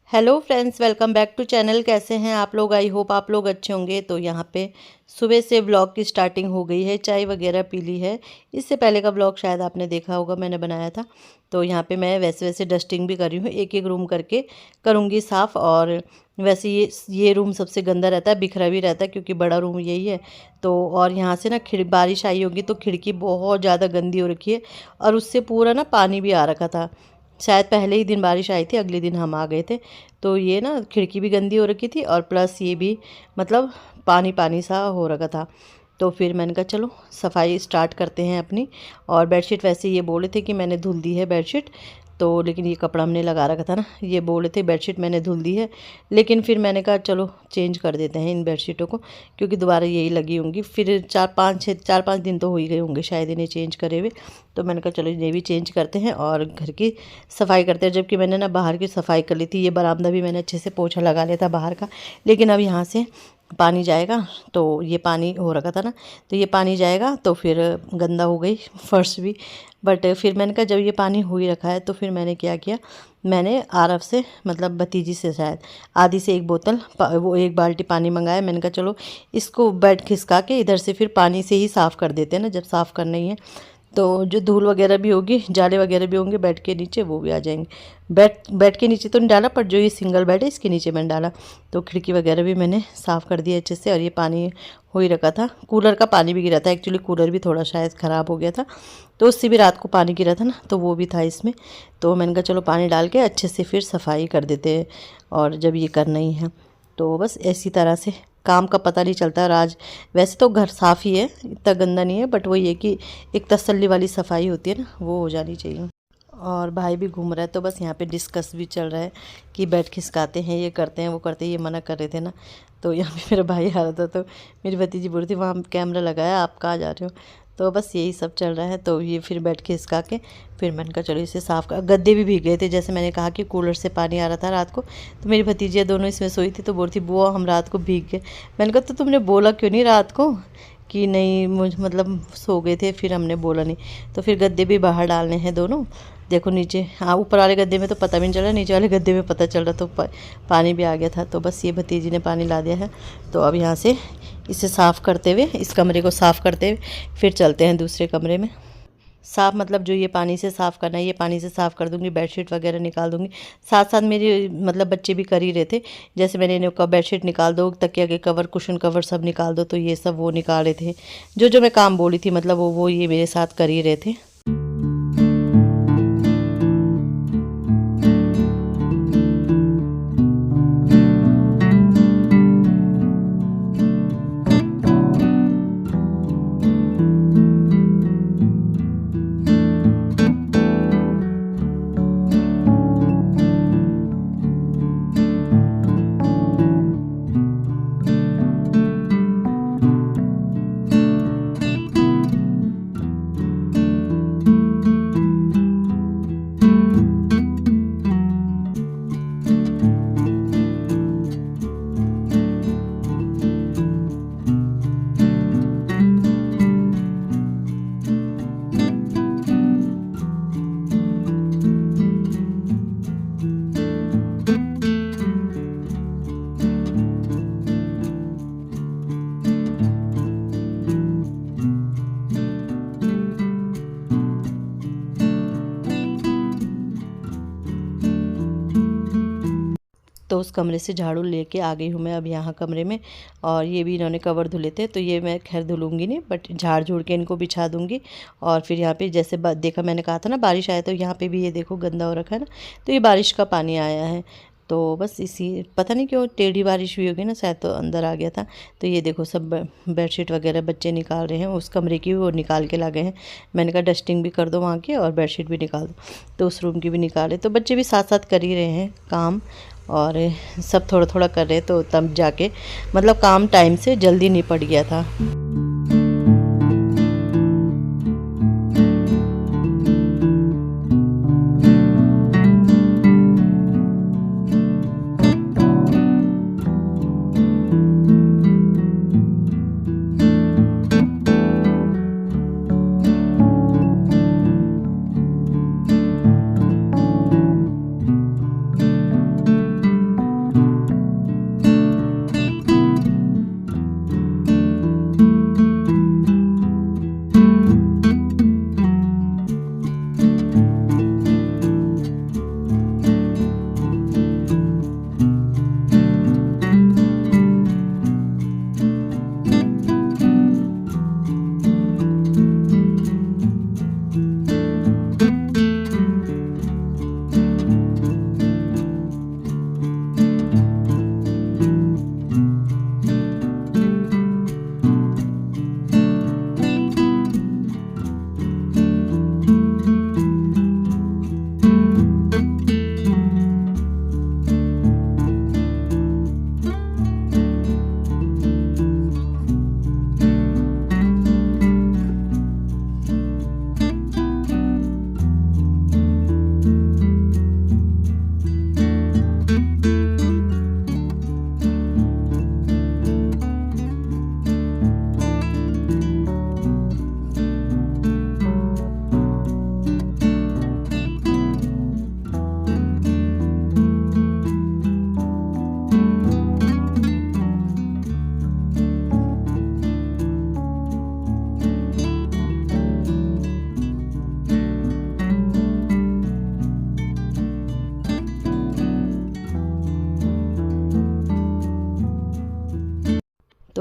Hello friends, welcome back to channel. कैसे हैं आप लोग? आई होप आप लोग अच्छे होंगे। तो यहाँ पे सुबह से व्लॉग की स्टार्टिंग हो गई है। चाय वगैरह पी ली है। इससे पहले का व्लॉग शायद आपने देखा होगा, मैंने बनाया था। तो यहाँ पे मैं वैसे वैसे डस्टिंग भी कर रही हूँ, एक एक रूम करके करूँगी साफ़। और वैसे ये रूम सबसे गंदा रहता है, बिखरा भी रहता है क्योंकि बड़ा रूम यही है। तो और यहाँ से ना बारिश आई होगी तो खिड़की बहुत ज़्यादा गंदी हो रखी है और उससे पूरा ना पानी भी आ रखा था। शायद पहले ही दिन बारिश आई थी, अगले दिन हम आ गए थे। तो ये ना खिड़की भी गंदी हो रखी थी और प्लस ये भी मतलब पानी पानी सा हो रखा था। तो फिर मैंने कहा चलो सफाई स्टार्ट करते हैं अपनी। और बेडशीट वैसे ये बोले थे कि मैंने धुल दी है बेडशीट। तो लेकिन ये कपड़ा हमने लगा रखा था ना, ये बोले थे बेडशीट मैंने धुल दी है। लेकिन फिर मैंने कहा चलो चेंज कर देते हैं इन बेडशीटों को, क्योंकि दोबारा यही लगी होंगी। फिर 4-5 दिन तो हो ही गए होंगे शायद इन्हें चेंज करे हुए। तो मैंने कहा चलो ये भी चेंज करते हैं और घर की सफाई करते हैं। जबकि मैंने ना बाहर की सफाई कर ली थी, ये बरामदा भी मैंने अच्छे से पोछा लगा लिया था बाहर का। लेकिन अब यहाँ से पानी जाएगा तो ये पानी हो रखा था ना, तो ये पानी जाएगा तो फिर गंदा हो गई फर्श भी। बट फिर मैंने कहा जब ये पानी हो ही रखा है तो फिर मैंने क्या किया, मैंने आरफ से मतलब भतीजी से शायद आधी से एक बोतल वो एक बाल्टी पानी मंगाया। मैंने कहा चलो इसको बेड खिसका के इधर से फिर पानी से ही साफ़ कर देते हैं ना, जब साफ़ करना ही है। तो जो धूल वगैरह भी होगी, जाले वगैरह भी होंगे बेड के नीचे, वो भी आ जाएंगे। बेड के नीचे तो नहीं डाला, पर जो ये सिंगल बेड है इसके नीचे मैंने डाला। तो खिड़की वगैरह भी मैंने साफ़ कर दिया अच्छे से। और ये पानी हो ही रखा था, कूलर का पानी भी गिरा था। एक्चुअली कूलर भी थोड़ा शायद ख़राब हो गया था, तो उससे भी रात को पानी गिरा था ना, तो वो भी था इसमें। तो मैंने कहा चलो पानी डाल के अच्छे से फिर सफाई कर देते हैं। और जब ये करना ही है तो बस ऐसी तरह से काम का पता नहीं चलता। और आज वैसे तो घर साफ़ ही है, इतना गंदा नहीं है, बट वही है कि एक तसल्ली वाली सफाई होती है ना, वो हो जानी चाहिए। और भाई भी घूम रहा है, तो बस यहाँ पे डिस्कस भी चल रहा है कि बेड खिसकाते हैं, ये करते हैं वो करते हैं, ये मना कर रहे थे ना। तो यहाँ पे मेरा भाई आ रहा था, तो मेरी भतीजी बोल रही थी वहाँ कैमरा लगाया, आप कहाँ जा रहे हो। तो बस यही सब चल रहा है। तो ये फिर बेड खिसका के फिर मैंने कहा चलो इसे साफ़ कर। गद्दे भी भीग गए थे, जैसे मैंने कहा कि कूलर से पानी आ रहा था रात को। तो मेरी भतीजियाँ दोनों इसमें सोई थी, तो बोल रही बुआ हम रात को भीग गए। मैंने कहा तो तुमने बोला क्यों नहीं रात को कि नहीं, मुझ मतलब सो गए थे, फिर हमने बोला नहीं। तो फिर गद्दे भी बाहर डालने हैं दोनों। देखो नीचे, हाँ ऊपर वाले गद्दे में तो पता भी नहीं चल रहा, नीचे वाले गद्दे में पता चल रहा। तो पानी भी आ गया था। तो बस ये भतीजी ने पानी ला दिया है। तो अब यहाँ से इसे साफ़ करते हुए, इस कमरे को साफ़ करते हुए फिर चलते हैं दूसरे कमरे में। साफ़ मतलब जो ये पानी से साफ़ करना है, ये पानी से साफ़ कर दूँगी, बेडशीट वगैरह निकाल दूँगी। साथ साथ मेरे मतलब बच्चे भी कर ही रहे थे। जैसे मैंने इन्हें कहा बेडशीट निकाल दो, तकिया के कवर, कुशन कवर सब निकाल दो, तो ये सब वो निकाल रहे थे। जो जो मैं काम बोली थी मतलब वो ये मेरे साथ कर ही रहे थे। तो उस कमरे से झाड़ू लेके आ गई हूँ मैं अब यहाँ कमरे में। और ये भी इन्होंने कवर धुले थे, तो ये मैं खैर धुलूँगी नहीं, बट झाड़ झूड़ के इनको बिछा दूँगी। और फिर यहाँ पे जैसे देखा, मैंने कहा था ना बारिश आया, तो यहाँ पे भी ये देखो गंदा हो रखा है ना, तो ये बारिश का पानी आया है। तो बस इसी पता नहीं क्यों टेढ़ी बारिश हुई होगी ना शायद, तो अंदर आ गया था। तो ये देखो सब बेडशीट वगैरह बच्चे निकाल रहे हैं, उस कमरे की वो निकाल के ला गए हैं। मैंने कहा डस्टिंग भी कर दो वहाँ की और बेडशीट भी निकाल दो, तो उस रूम की भी निकाले। तो बच्चे भी साथ साथ कर ही रहे हैं काम। और सब थोड़ा थोड़ा कर रहे, तो तब जाके मतलब काम टाइम से जल्दी निपट गया था।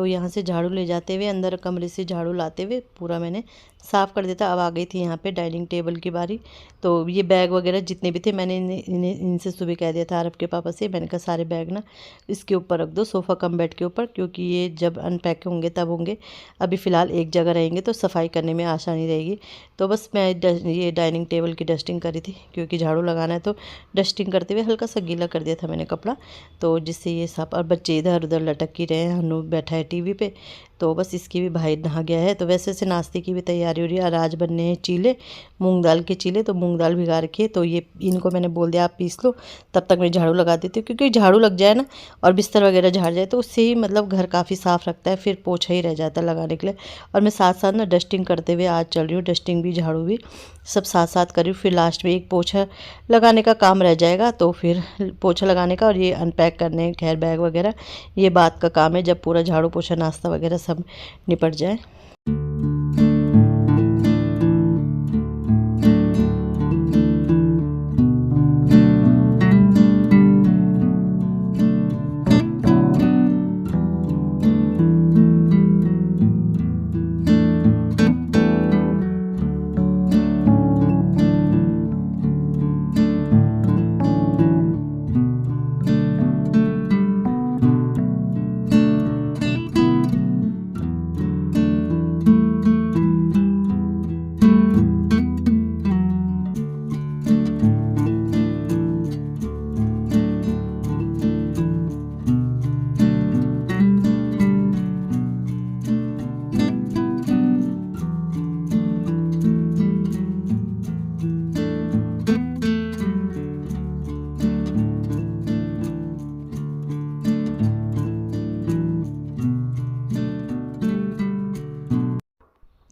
यहाँ से झाड़ू ले जाते हुए, अंदर कमरे से झाड़ू लाते हुए पूरा मैंने साफ़ कर देता। अब आ गई थी यहाँ पे डाइनिंग टेबल की बारी। तो ये बैग वगैरह जितने भी थे मैंने इनसे सुबह कह दिया था आरब के पापा से, मैंने कहा सारे बैग ना इसके ऊपर रख दो, सोफ़ा कम बेड के ऊपर, क्योंकि ये जब अनपैक होंगे तब होंगे, अभी फ़िलहाल एक जगह रहेंगे तो सफाई करने में आसानी रहेगी। तो बस मैं ये डाइनिंग टेबल की डस्टिंग करी थी, क्योंकि झाड़ू लगाना है तो डस्टिंग करते हुए हल्का सा गीला कर दिया था मैंने कपड़ा, तो जिससे ये सब। और बच्चे इधर उधर लटक ही रहे हैं, हनु बैठा है टीवी पे, तो बस इसकी भी भाई नहा गया है। तो वैसे से नाश्ते की भी तैयारी हो रही है। और आज बनने हैं चीले, मूंग दाल के चीले। तो मूंग दाल भिगा रखी है, तो ये इनको मैंने बोल दिया आप पीस लो, तब तक मैं झाड़ू लगा देती हूँ, क्योंकि झाड़ू लग जाए ना और बिस्तर वगैरह झाड़ जाए तो उससे ही मतलब घर काफ़ी साफ़ रखता है, फिर पोछा ही रह जाता है लगाने के लिए। और मैं साथ साथ ना डस्टिंग करते हुए आज चल रही हूँ, डस्टिंग भी झाड़ू भी सब साथ साथ कर रही हूँ। फिर लास्ट में एक पोछा लगाने का काम रह जाएगा, तो फिर पोछा लगाने का और ये अनपैक करने, खैर बैग वगैरह ये बात का काम है, जब पूरा झाड़ू पोछा नाश्ता वगैरह सब निपट जाए।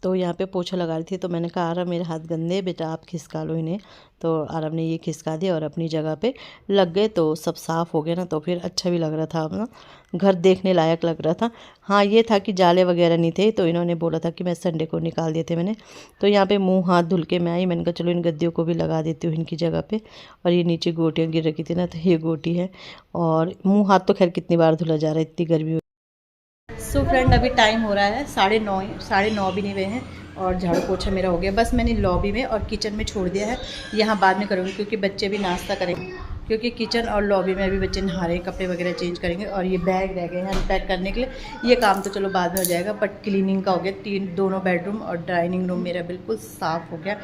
तो यहाँ पे पोछा लगा रही थी, तो मैंने कहा आरब मेरे हाथ गंदे, बेटा आप खिसका लो इन्हें। तो आरब ने ये खिसका दिया और अपनी जगह पे लग गए, तो सब साफ़ हो गया ना, तो फिर अच्छा भी लग रहा था अपना घर, देखने लायक लग रहा था। हाँ ये था कि जाले वगैरह नहीं थे, तो इन्होंने बोला था कि मैं संडे को निकाल दिए थे मैंने। तो यहाँ पे मुंह हाथ धुल के मैं आई, मैंने कहा चलो इन गद्दियों को भी लगा देती हूँ इनकी जगह पे। और ये नीचे गोटियाँ गिर रखी थी ना, तो ये गोटी है। और मुँह हाथ तो खैर कितनी बार धुला जा रहा है, इतनी गर्मी। सो फ्रेंड अभी टाइम हो रहा है 9:30 भी नहीं हुए हैं और झाड़ू पोछा मेरा हो गया। बस मैंने लॉबी में और किचन में छोड़ दिया है, यहाँ बाद में करूँगी क्योंकि बच्चे भी नाश्ता करेंगे, क्योंकि किचन और लॉबी में अभी बच्चे नहा रहे हैं, कपड़े वगैरह चेंज करेंगे। और ये बैग रह गए हैं अनपैक करने के लिए, ये काम तो चलो बाद में हो जाएगा, बट क्लीनिंग का हो गया। दोनों बेडरूम और डाइनिंग रूम मेरा बिल्कुल साफ़ हो गया।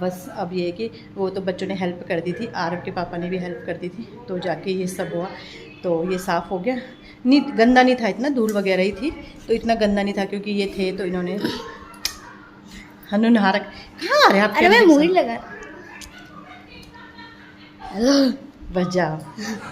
बस अब ये है कि वो तो बच्चों ने हेल्प कर दी थी, आरब के पापा ने भी हेल्प कर दी थी, तो जाके ये सब हुआ, तो ये साफ़ हो गया। नहीं गंदा नहीं था, इतना धूल वगैरह ही थी, तो इतना गंदा नहीं था, क्योंकि ये थे तो इन्होंने हनु नहा रख। कहाँ आ रहे आप? अरे मैं मूवी लगा। बच जाओ।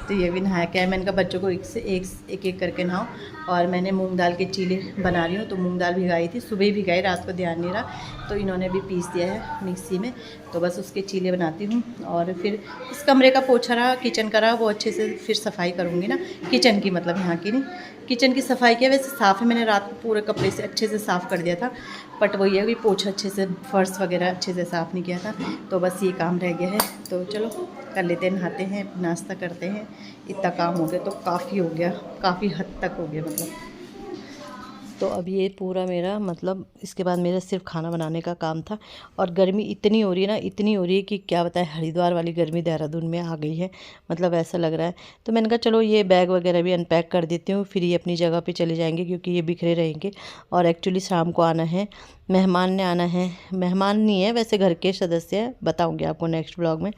तो ये भी नहाया क्या है, मैंने कहा बच्चों को एक एक करके नहाओ। और मैंने मूंग दाल के चीले बना रही हूँ, तो मूंग दाल भिगाई थी, सुबह ही भिगाई, रात को ध्यान नहीं रहा, तो इन्होंने भी पीस दिया है मिक्सी में, तो बस उसके चीले बनाती हूँ। और फिर इस कमरे का पोछा रहा, किचन का रहा, वो अच्छे से फिर सफाई करूँगी ना, किचन की मतलब यहाँ की नहीं, किचन की सफाई किया। वैसे साफ़ है, मैंने रात को पूरे कपड़े से अच्छे से साफ़ कर दिया था, बट वही है कि पोछा अच्छे से, फर्श वगैरह अच्छे से साफ़ नहीं किया था, तो बस ये काम रह गया है। तो चलो कर लेते हैं, नहाते हैं, नाश्ता करते हैं। इतना काम हो गया तो काफ़ी हो गया, काफ़ी हद तक हो गया मतलब। तो अब ये पूरा मेरा मतलब इसके बाद मेरा सिर्फ खाना बनाने का काम था। और गर्मी इतनी हो रही है ना, इतनी हो रही है कि क्या बताएं, हरिद्वार वाली गर्मी देहरादून में आ गई है, मतलब ऐसा लग रहा है। तो मैंने कहा चलो ये बैग वगैरह भी अनपैक कर देती हूँ, फिर ये अपनी जगह पे चले जाएंगे, क्योंकि ये बिखरे रहेंगे। और एक्चुअली शाम को आना है, मेहमान ने आना है, मेहमान नहीं है वैसे, घर के सदस्य हैं, बताऊँगी आपको नेक्स्ट ब्लॉग में।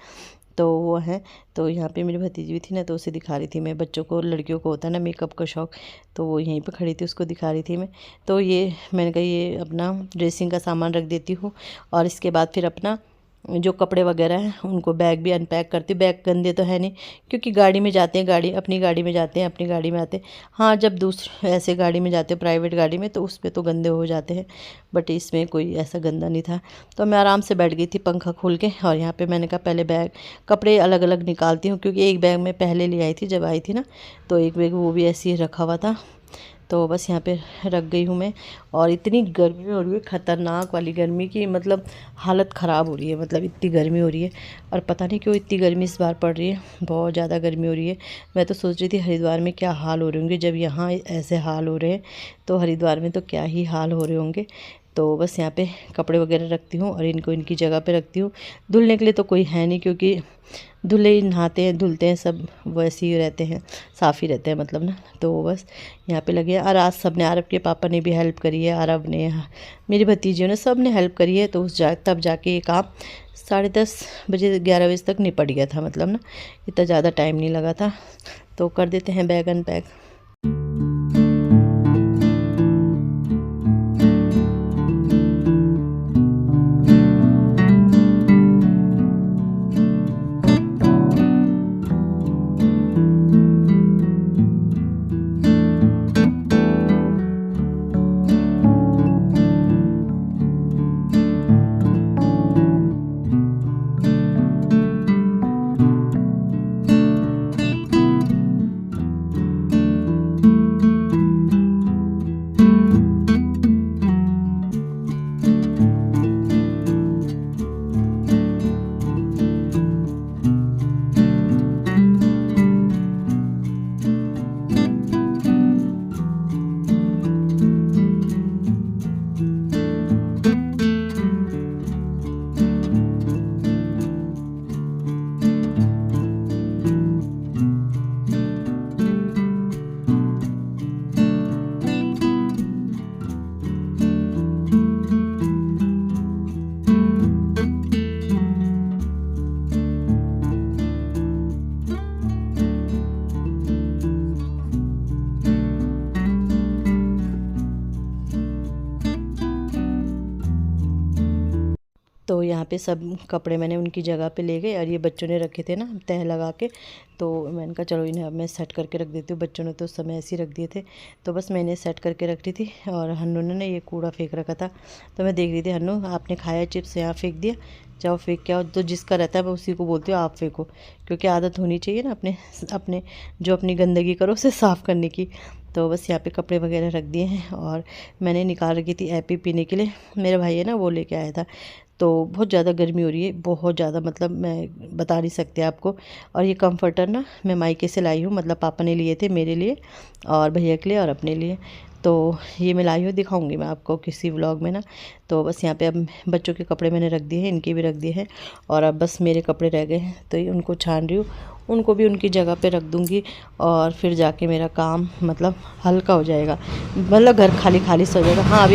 तो वो है, तो यहाँ पे मेरी भतीजी भी थी ना, तो उसे दिखा रही थी मैं, बच्चों को, लड़कियों को होता है ना मेकअप का शौक़, तो वो यहीं पे खड़ी थी, उसको दिखा रही थी मैं। तो ये मैंने कहा ये अपना ड्रेसिंग का सामान रख देती हूँ, और इसके बाद फिर अपना जो कपड़े वगैरह हैं उनको बैग भी अनपैक करती हूँ। बैग गंदे तो है नहीं, क्योंकि गाड़ी में जाते हैं, अपनी गाड़ी में जाते हैं, अपनी गाड़ी में आते हैं। हाँ जब दूसरे ऐसे गाड़ी में जाते हैं, प्राइवेट गाड़ी में, तो उस पर तो गंदे हो जाते हैं, बट इसमें कोई ऐसा गंदा नहीं था। तो मैं आराम से बैठ गई थी पंखा खोल के। और यहाँ पे मैंने कहा पहले बैग कपड़े अलग अलग निकालती हूँ, क्योंकि एक बैग में पहले ले आई थी जब आई थी ना, तो एक बैग वो भी ऐसे ही रखा हुआ था, तो बस यहाँ पे रख गई हूँ मैं। और इतनी गर्मी हो रही है, ख़तरनाक वाली गर्मी की मतलब हालत ख़राब हो रही है, मतलब इतनी गर्मी हो रही है। और पता नहीं क्यों इतनी गर्मी इस बार पड़ रही है, बहुत ज़्यादा गर्मी हो रही है। मैं तो सोच रही थी हरिद्वार में क्या हाल हो रहे होंगे, जब यहाँ ऐसे हाल हो रहे हैं तो हरिद्वार में तो क्या ही हाल हो रहे होंगे। तो बस यहाँ पे कपड़े वगैरह रखती हूँ और इनको इनकी जगह पे रखती हूँ। धुलने के लिए तो कोई है नहीं, क्योंकि धुले ही नहाते हैं धुलते हैं, सब वैसे ही रहते हैं, साफ़ ही रहते हैं मतलब ना। तो बस यहाँ पे लगे। और आज सब ने, आरब के पापा ने भी हेल्प करी है, आरब ने, मेरी भतीजियों ने, सब ने हेल्प करी है। तो तब जाके ये काम 10:30 11 बजे तक निपट गया था, मतलब ना इतना ज़्यादा टाइम नहीं लगा था। तो कर देते हैं बैग अनपैक। तो यहाँ पे सब कपड़े मैंने उनकी जगह पे ले गए। और ये बच्चों ने रखे थे ना तह लगा के, तो मैंने कहा चलो इन्हें अब मैं सेट करके रख देती हूँ। बच्चों ने तो उस समय ऐसे ही रख दिए थे, तो बस मैंने सेट करके रख दी थी। और हन्नू ने ये कूड़ा फेंक रखा था, तो मैं देख रही थी, हन्नू आपने खाया चिप्स यहाँ फेंक दिया, जाओ फेंक के आओ। तो जिसका रहता है मैं उसी को बोलती हूँ आप फेंको, क्योंकि आदत होनी चाहिए ना अपने अपने जो अपनी गंदगी करो उसे साफ़ करने की। तो बस यहाँ पे कपड़े वगैरह रख दिए हैं। और मैंने निकाल रखी थी एपी पीने के लिए, मेरा भाई है ना वो लेके आया था। तो बहुत ज़्यादा गर्मी हो रही है, बहुत ज़्यादा, मतलब मैं बता नहीं सकती आपको। और ये कंफर्टर ना मैं मायके से लाई हूँ, मतलब पापा ने लिए थे मेरे लिए और भैया के लिए और अपने लिए। तो ये मैं लाई हूँ, दिखाऊंगी मैं आपको किसी व्लॉग में ना। तो बस यहाँ पे अब बच्चों के कपड़े मैंने रख दिए हैं, इनके भी रख दिए हैं। और अब बस मेरे कपड़े रह गए हैं, तो ये उनको छान रही हूँ, उनको भी उनकी जगह पे रख दूँगी। और फिर जाके मेरा काम मतलब हल्का हो जाएगा, मतलब घर खाली खाली सा हो जाएगा। हाँ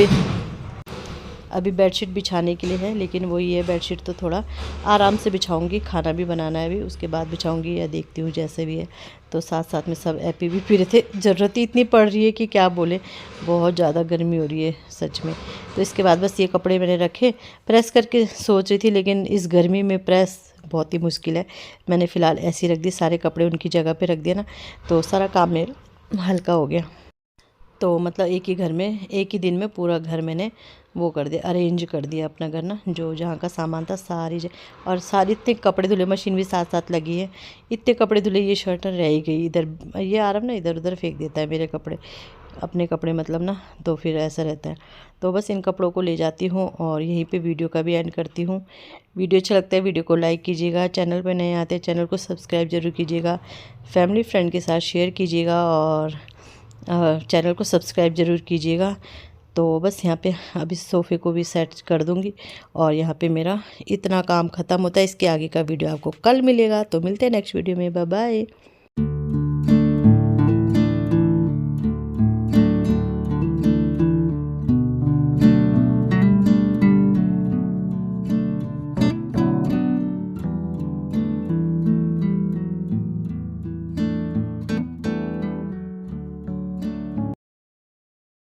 अभी बेडशीट बिछाने के लिए है, लेकिन वही है, बेडशीट तो थोड़ा आराम से बिछाऊंगी, खाना भी बनाना है अभी, उसके बाद बिछाऊंगी या देखती हूँ जैसे भी है। तो साथ साथ में सब एपी भी पी रहे थे, ज़रूरत ही इतनी पड़ रही है कि क्या बोले, बहुत ज़्यादा गर्मी हो रही है सच में। तो इसके बाद बस ये कपड़े मैंने रखे, प्रेस करके सोच रही थी, लेकिन इस गर्मी में प्रेस बहुत ही मुश्किल है। मैंने फ़िलहाल ऐसे ही रख दिए, सारे कपड़े उनकी जगह पर रख दिया ना, तो सारा काम मेरा हल्का हो गया। तो मतलब एक ही घर में एक ही दिन में पूरा घर मैंने वो कर दिया, अरेंज कर दिया अपना घर ना, जो जहाँ का सामान था और सारी इतने कपड़े धुले, मशीन भी साथ साथ लगी है, इतने कपड़े धुले। ये शर्ट रह ही गई इधर, ये आराम ना इधर उधर फेंक देता है मेरे कपड़े, अपने कपड़े मतलब ना, तो फिर ऐसा रहता है। तो बस इन कपड़ों को ले जाती हूँ और यहीं पे वीडियो का भी एंड करती हूँ। वीडियो अच्छा लगता है वीडियो को लाइक कीजिएगा, चैनल पर नए आते हैं चैनल को सब्सक्राइब जरूर कीजिएगा, फैमिली फ्रेंड के साथ शेयर कीजिएगा और चैनल को सब्सक्राइब ज़रूर कीजिएगा। तो बस यहाँ पे अभी सोफ़े को भी सेट कर दूँगी और यहाँ पे मेरा इतना काम ख़त्म होता है। इसके आगे का वीडियो आपको कल मिलेगा, तो मिलते हैं नेक्स्ट वीडियो में, बाय बाय।